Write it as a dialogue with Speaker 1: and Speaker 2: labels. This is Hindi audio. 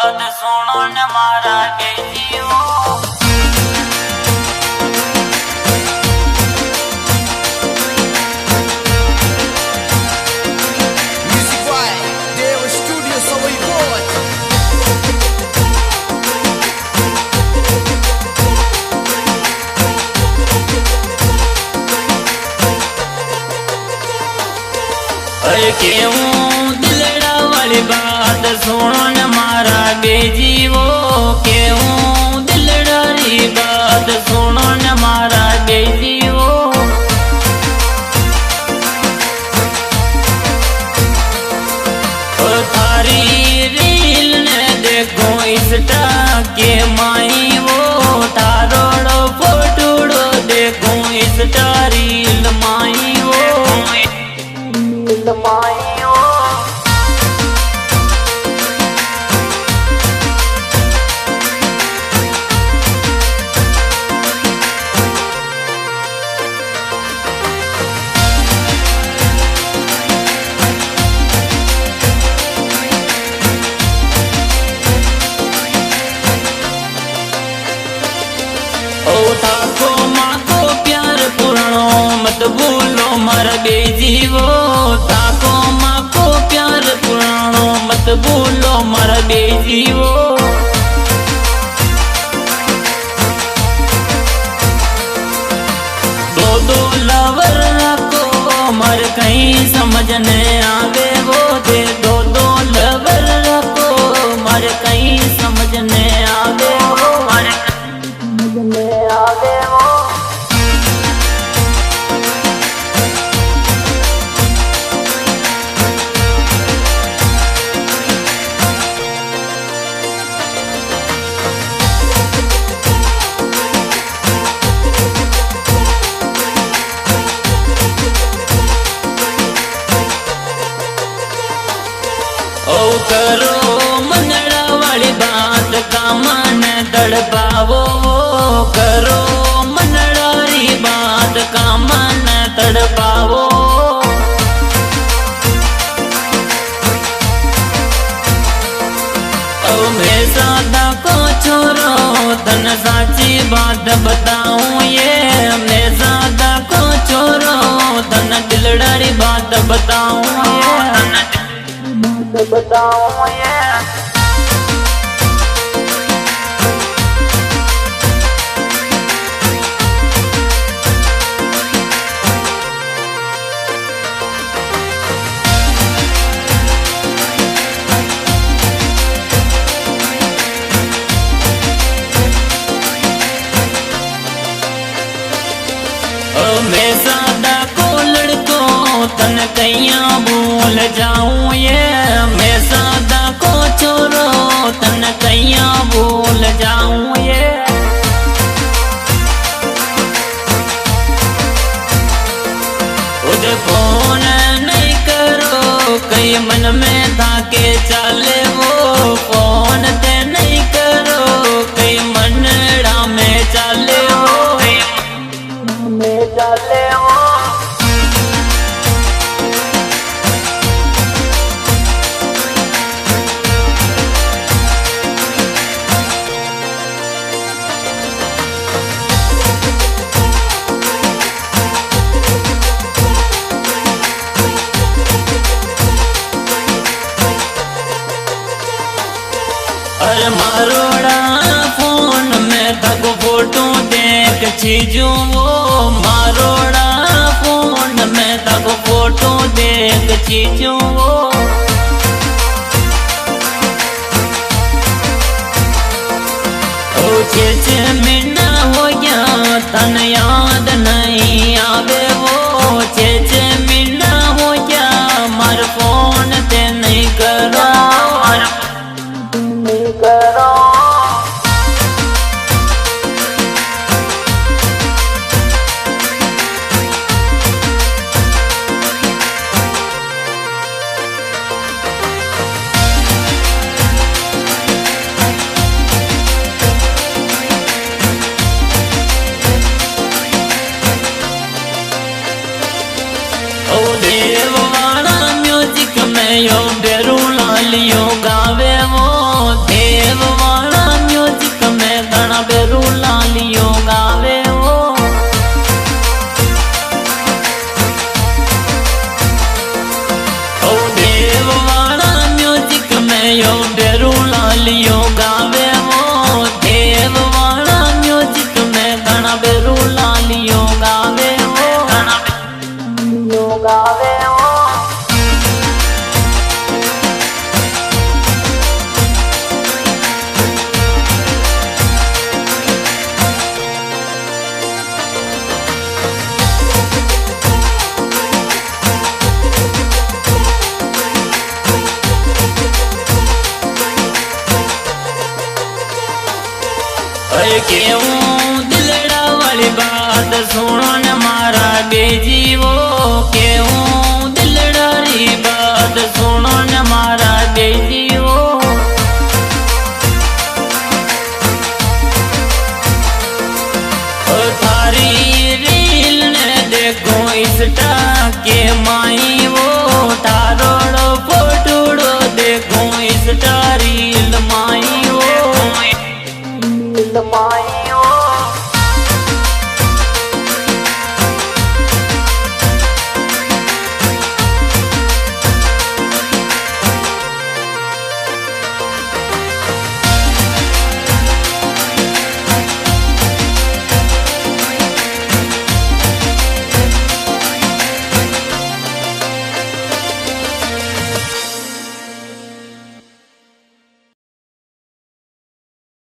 Speaker 1: बात सुनो न मारा बेजियो।
Speaker 2: Music by Deva Studio Sawai Boy.
Speaker 1: अरे केहूं दिलड़ा वाली बात सुनो न मारा बेजीवो। केहूं दिलड़ा री बात सुनो न मारा बेजीवो। थारी रील ने देखो इंस्टा के माई वो तारोड़ो फोटोड़ो देखो इंस्टा रील माई वो माई वो। थाको माको प्यार पुराणो मत भूलो मारा बेजीवो। थाको माको प्यार पुराणो मत भूलो मारा बेजीवो। दो लवर रखो मर कहीं समझ न आवे वो दे। दो लवर रखो मर कहीं समझ न आवे वो मर समझ न आवे वो। ओ करो मनड़ा वाली बात का मन तड़पावो। करो मनड़ा री बात का मन तड़पावो। ओ मैं सादा को छोरो तन साची बात बताऊं ये। मैं सादा को छोरो तन दिलड़ा री बात बताऊं ये। बताऊं ये। मैं सादा को लड़को तन कैया भूल जाऊं ये। मैं सादा को छोरो तन कैया भूल जाऊं ये। उधर फोन नहीं करो कई मन में था के चले वो। फोन ते नहीं करो कई मनड़ा में चले वो में चले वो। अरे मारोड़ा फोन में तक फोटो देख चीजू वो। मारोड़ा फोन में तक फोटो देख चीजू वो। ओ छे महीना हो गया तन याद नहीं आवे वो। छे महीना हो गया मार फोन ते नहीं करो नहीं करो। बेरू लालियो गावे वो देव वाला म्यूजिक में गाना बेरू लालियो गावे वो गाना बेरू गावे वो केहूं दिलड़ा वाली बात सुनो न मारा बेजीवो केहूं दिलड़ा री बात सुनो न मारा बेजीवो थारी रील ने देखो इंस्टा के माय